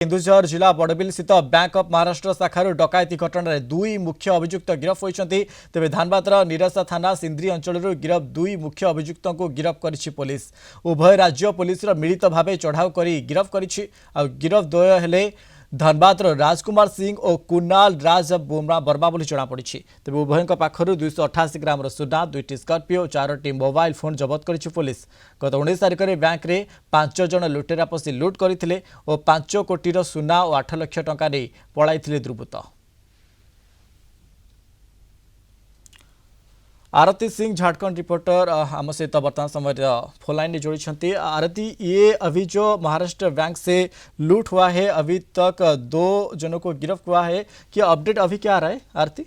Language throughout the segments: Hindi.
केन्दुझर जिला बड़बिल स्थित बैंक ऑफ महाराष्ट्र शाखार डकायती घटना दुई मुख्य अभियुक्त गिरफ होती तेज धानबादर निराशा थाना सिंद्री अंचल गिरफ दुई मुख्य अभियुक्त को गिरफ कर पुलिस उभय राज्य पुलिस मिलित भाव चढ़ाऊ कर गिरफ कर गिरफ द्वय हेले धनबाद राजकुमार सिंह और कुणाल राज वर्मा बोली जमापड़ी तेज उभय पाखर 288 ग्राम सुना 2टी स्कर्पिओ 4टी मोबाइल फोन जबत कर पुलिस गत 19 तारिख में बैंक में 5 जन लुटेरा पशि लुट करते और 5 कोटी सुना और 8 लाख टंका नहीं पलाई दुर्बृत्त। आरती सिंह झारखंड रिपोर्टर आम सहित बर्तमान समय फोन लाइन जोड़ी। आरती, ये अभी जो महाराष्ट्र बैंक से लूट हुआ है अभी तक 2 जनों को गिरफ्त हुआ है, क्या अपडेट अभी क्या आ रहा है आरती?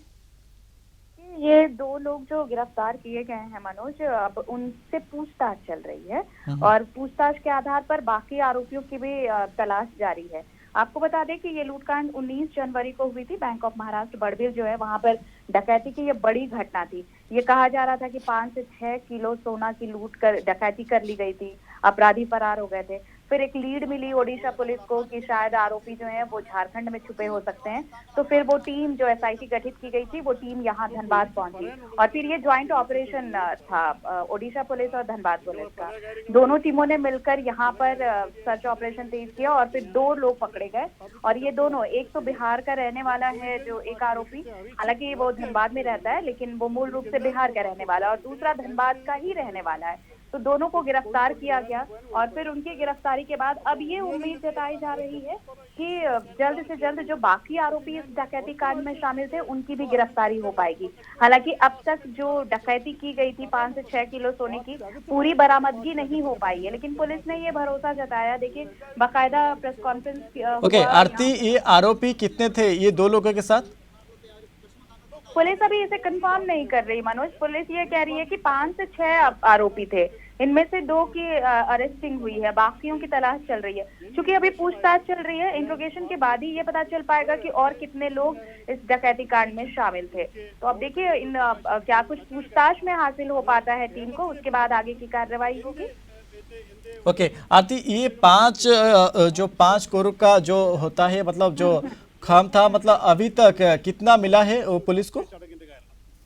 ये 2 लोग जो गिरफ्तार किए गए हैं मनोज, अब उनसे पूछताछ चल रही है और पूछताछ के आधार पर बाकी आरोपियों की भी तलाश जारी है। आपको बता दें कि ये लूटकांड 19 जनवरी को हुई थी। बैंक ऑफ महाराष्ट्र बड़बिल जो है वहां पर डकैती की ये बड़ी घटना थी। ये कहा जा रहा था कि 5 से 6 किलो सोना की लूट कर डकैती कर ली गई थी, अपराधी फरार हो गए थे। फिर एक लीड मिली ओडिशा पुलिस को कि शायद आरोपी जो है वो झारखंड में छुपे हो सकते हैं, तो फिर वो टीम जो एसआईटी गठित की गई थी वो टीम यहाँ धनबाद पहुंची और फिर ये ज्वाइंट ऑपरेशन था ओडिशा पुलिस और धनबाद पुलिस का। दोनों टीमों ने मिलकर यहाँ पर सर्च ऑपरेशन तेज किया और फिर 2 लोग पकड़े गए और ये दोनों, एक तो बिहार का रहने वाला है जो एक आरोपी, हालांकि वो धनबाद में रहता है लेकिन वो मूल रूप से बिहार का रहने वाला, और दूसरा धनबाद का ही रहने वाला है। तो दोनों को गिरफ्तार किया गया और फिर उनकी गिरफ्तारी के बाद अब ये उम्मीद जताई जा रही है कि जल्द से जल्द जो बाकी आरोपी इस डकैती कांड में शामिल थे उनकी भी गिरफ्तारी हो पाएगी। हालांकि अब तक जो डकैती की गई थी 5 से 6 किलो सोने की, पूरी बरामदगी नहीं हो पाई है, लेकिन पुलिस ने ये भरोसा जताया। देखिए, बाकायदा प्रेस कॉन्फ्रेंस ओके आरती, ये आरोपी कितने थे ये 2 लोगों के साथ? पुलिस अभी इसे कंफर्म नहीं कर रही मनोज। पुलिस ये कह रही है कि 5 से 6 आरोपी थे, इनमें से 2 की अरेस्टिंग हुई है, बाकियों की तलाश चल रही है। क्योंकि अभी पूछताछ चल रही है, इंट्रोगेशन के बाद ही ये पता चल पाएगा कि और कितने लोग इस डकैती कांड में शामिल थे। तो अब देखिए इन क्या कुछ पूछताछ में हासिल हो पाता है टीम को, उसके बाद आगे की कार्रवाई होगी। ओके आरती, ये 5 करोड़ का जो होता है, मतलब जो खाम था, मतलब अभी तक कितना मिला है वो पुलिस को?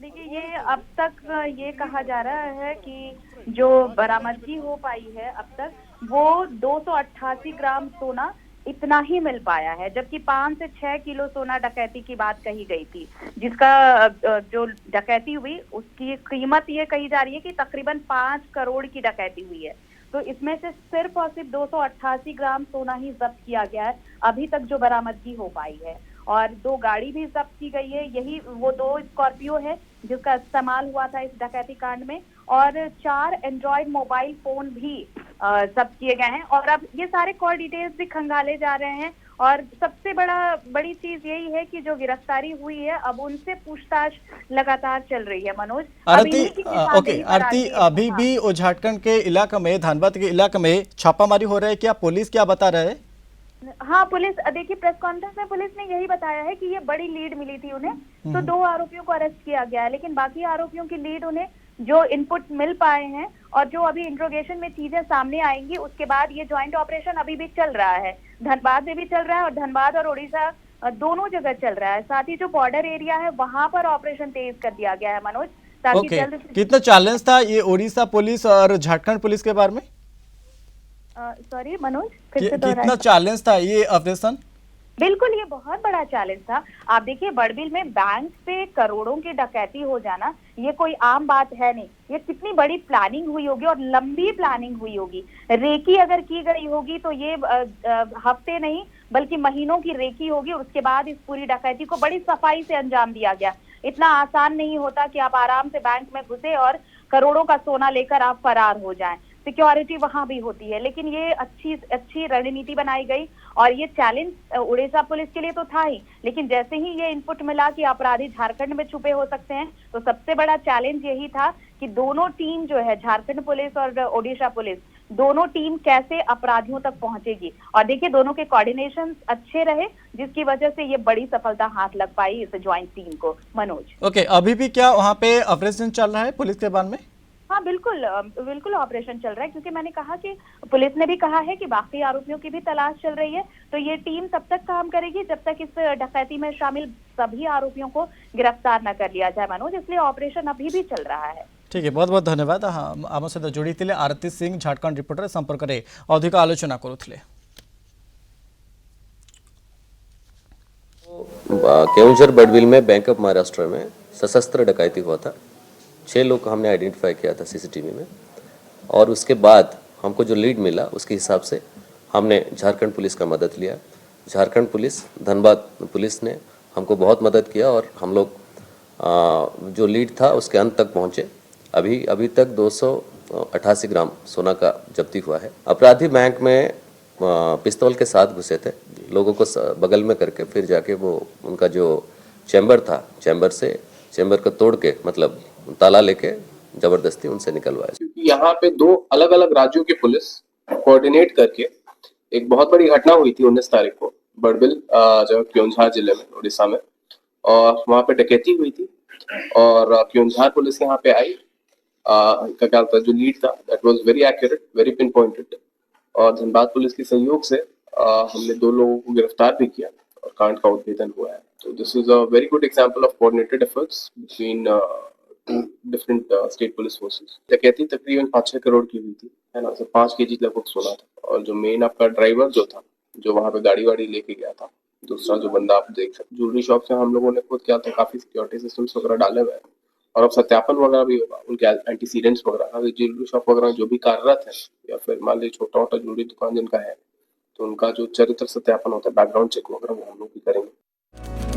देखिए, ये अब तक ये कहा जा रहा है कि जो बरामदगी हो पाई है अब तक वो 288 ग्राम सोना इतना ही मिल पाया है, जबकि 5 से 6 किलो सोना डकैती की बात कही गई थी, जिसका जो डकैती हुई उसकी कीमत ये कही जा रही है कि तकरीबन 5 करोड़ की डकैती हुई है। तो इसमें से सिर्फ और सिर्फ 288 ग्राम सोना ही जब्त किया गया है अभी तक जो बरामदगी हो पाई है, और 2 गाड़ी भी जब्त की गई है। यही वो 2 स्कॉर्पियो है जिसका इस्तेमाल हुआ था इस डकैती कांड में, और 4 एंड्रॉयड मोबाइल फोन भी जब्त किए गए हैं। और अब ये सारे कॉल डिटेल्स भी खंगाले जा रहे हैं और सबसे बड़ी चीज यही है कि जो गिरफ्तारी हुई है अब उनसे पूछताछ लगातार चल रही है मनोज। आरती, ओके आरती, अभी भी वो झारखंड के इलाके में, धनबाद के इलाके में छापामारी हो रहा है, क्या पुलिस क्या बता रहा है? हाँ, पुलिस, देखिए प्रेस कॉन्फ्रेंस में पुलिस ने यही बताया है कि ये बड़ी लीड मिली थी उन्हें, तो 2 आरोपियों को अरेस्ट किया गया है, लेकिन बाकी आरोपियों की लीड उन्हें जो इनपुट मिल पाए हैं और जो अभी इंट्रोगेशन में चीजें सामने आएंगी उसके बाद ये ज्वाइंट ऑपरेशन अभी भी चल रहा है, धनबाद में भी चल रहा है और धनबाद और उड़ीसा दोनों जगह चल रहा है। साथ ही जो बॉर्डर एरिया है वहां पर ऑपरेशन तेज कर दिया गया है मनोज, ताकि जल्द से कितना चैलेंज था ये उड़ीसा पुलिस और झारखंड पुलिस के बारे में? सॉरी मनोज, फिर से कितना चैलेंज था ये ऑपरेशन? बिल्कुल, ये बहुत बड़ा चैलेंज था। आप देखिए, बड़बिल में बैंक से करोड़ों की डकैती हो जाना ये कोई आम बात है नहीं। ये कितनी बड़ी प्लानिंग हुई होगी और लंबी प्लानिंग हुई होगी। रेकी अगर की गई होगी तो ये हफ्ते नहीं बल्कि महीनों की रेकी होगी और उसके बाद इस पूरी डकैती को बड़ी सफाई से अंजाम दिया गया। इतना आसान नहीं होता कि आप आराम से बैंक में घुसे और करोड़ों का सोना लेकर आप फरार हो जाएं। सिक्योरिटी वहां भी होती है, लेकिन ये अच्छी रणनीति बनाई गई और ये चैलेंज उड़ीसा पुलिस के लिए तो था ही, लेकिन जैसे ही ये इनपुट मिला कि अपराधी झारखंड में छुपे हो सकते हैं तो सबसे बड़ा चैलेंज यही था कि दोनों टीम जो है, झारखंड पुलिस और ओडिशा पुलिस, दोनों टीम कैसे अपराधियों तक पहुंचेगी। और देखिए, दोनों के कोऑर्डिनेशन अच्छे रहे जिसकी वजह से ये बड़ी सफलता हाथ लग पाई इस ज्वाइंट टीम को। मनोज, ओके, अभी भी क्या वहाँ पे ऑपरेशन चल रहा है पुलिस के बारे में? हाँ बिल्कुल, बिल्कुल ऑपरेशन चल रहा है, क्योंकि मैंने कहा कि पुलिस ने भी कहा है कि बाकी आरोपियों की भी तलाश चल रही है। तो ये टीम तब तक काम करेगी जब तक इस डकैती में शामिल सभी आरोपियों को गिरफ्तार न कर लिया जाए मनोज, इसलिए ऑपरेशन अभी भी चल रहा है। ठीक है, बहुत बहुत धन्यवाद। हाँ, आम सहित जोड़ी थे आरती सिंह, झारखंड रिपोर्टर संपर्क में अधिक आलोचना करुले। केवंझर बडबिल में बैंक ऑफ महाराष्ट्र में सशस्त्र डकैती हुआ था। 6 लोग को हमने आइडेंटिफाई किया था सीसीटीवी में, और उसके बाद हमको जो लीड मिला उसके हिसाब से हमने झारखंड पुलिस का मदद लिया। झारखंड पुलिस, धनबाद पुलिस ने हमको बहुत मदद किया और हम लोग जो लीड था उसके अंत तक पहुँचे। अभी तक 288 ग्राम सोना का जब्ती हुआ है। अपराधी बैंक में पिस्तौल के साथ घुसे थे, लोगों को बगल में करके फिर जाके वो उनका जो चैम्बर था, चैम्बर को तोड़ के, मतलब ताला लेके जबरदस्ती उनसे निकलवाया। क्योंकि यहाँ पे 2 अलग अलग राज्यों की पुलिस कोऑर्डिनेट करके एक बहुत बड़ी घटना हुई थी 19 तारीख को बड़बिल, जो क्योंझार जिले में, उड़ीसा में, और वहाँ पे डकैती हुई थी और क्योंझार पुलिस यहाँ पे आई। इनका क्या था, जो लीड था that was very accurate, very pin pointed, और धनबाद पुलिस के सहयोग से हमने 2 लोगों को गिरफ्तार भी किया और कांड का उद्भेदन हुआ है। तो this is a very good example of coordinated efforts between two different state police forces. डकैती तकरीबन 5-6 करोड़ की हुई थी, है ना। 5 केजी लगभग सोना था, और जो मेन आपका ड्राइवर जो था, जो वहाँ पे गाड़ी वाड़ी लेके गया था, दूसरा जो बंदा आप देख सकते, ज्वेलरी शॉप से हम लोगों ने खुद क्या था, काफी सिक्योरिटी सिस्टम्स वगैरह डाले हुए हैं, और अब सत्यापन वगैरह भी होगा उनके एंटीसीडेंट्स वगैरह। अगर ज्वेलरी शॉप वगैरह जो भी कार्यरत है, या फिर मान लीजिए छोटा मोटा ज्वेलरी दुकान जिनका है, तो उनका जो चरित्र सत्यापन होता है, बैकग्राउंड चेक वगैरह, वो हम लोग भी करेंगे।